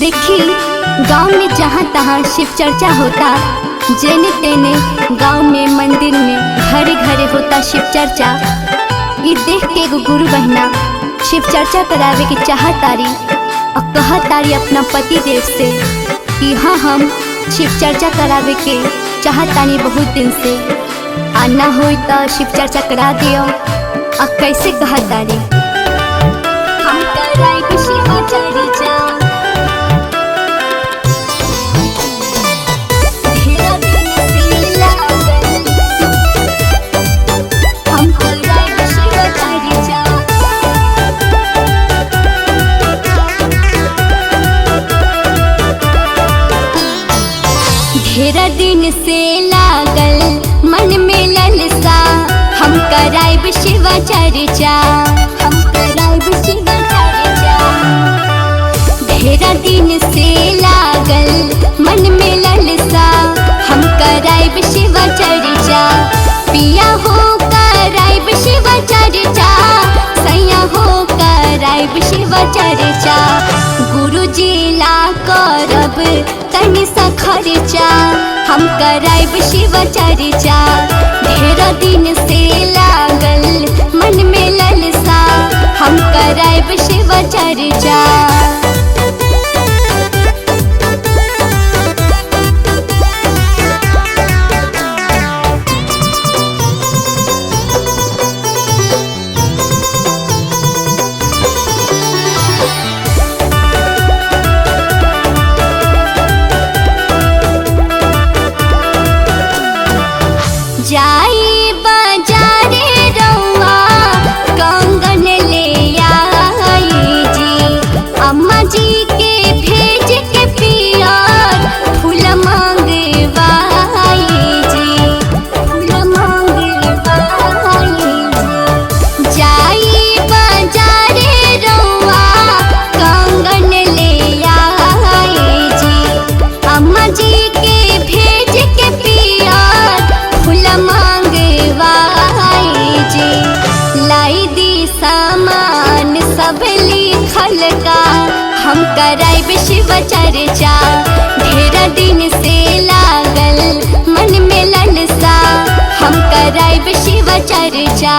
देखी गांव में जहाँ तहाँ शिव चर्चा होता, जेने तेने गांव में मंदिर में घरे घरे होता शिव चर्चा। ये देख के एगो गुरु बहना शिव चर्चा करावे के चाहतारी और कहतारी अपना पति देव से कि हाँ हम शिव चर्चा करावे के चाहतानी बहुत दिन से, आना हो तो शिव चर्चा करा दियो। और कैसे कहतारी हम कराई के शिव चर्चा ढेरा दिन से लागल मन में ललसा, हम कराइब शिव चर्चा, हम कराइब शिव चर्चा। ढेरा दिन से लागल मन में ललसा, हम कराइब शिव चर्चा। पिया हो कराइब शिव चर्चा, सैया हो कराइब शिव चर्चा। गुरु जी ला करब तनि सा खर्चा, हम कराइब शिव चर्चा। ढेर दिन से लागल मन में ललसा, हम कराइब शिव चर्चा। जाई बाजारे रउआ कंगन ले आई जी, अम्मा जी के भेज के पियर फूल मांगवाई जी, फूल मांगवाई जी। जाई बाजारे रउआ कंगन ले आई जी, अम्मा जी के भेज के पियर फूल मांगवाई जी। लाई दी सामान सब लिखल का, हम कराइब शिव चर्चा। ढेर दिन से लागल मन में ललसा, हम कराइब शिव चर्चा।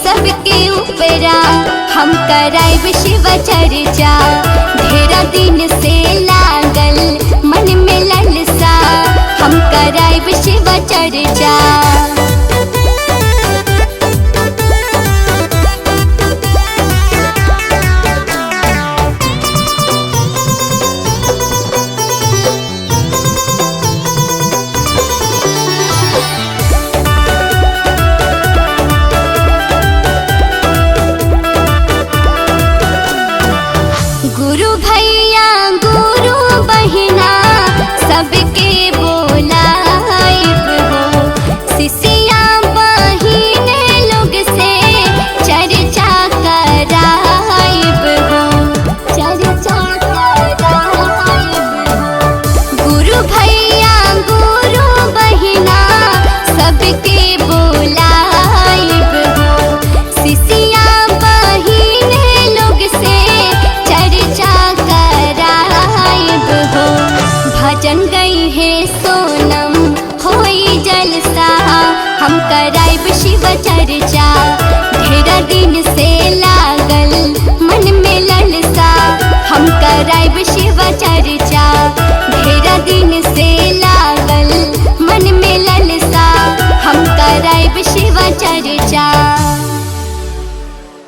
सबके ऊपरा हम कराइब शिव चर्चा। ढेरा दिन से लागल मन में ललसा, हम कराइब शिव चर्चा। गुरु भैया गुरु बहिना सबके बोलाइब हो, शिष्या बहिन लोग से चर्चा कराइब हो, चर्चा कराइब हो। गुरु भैया गुरु बहिना सबके बोलाइब हो, शिष्या बहिन लोग से चर्चा कराइब हो। भजन गई है सोनम होई जलसा, हम कराइब शिव चर्चा। ढेरा दिन से लागल मन में ललसा, हम कराइब शिव चर्चा। ढेरा दिन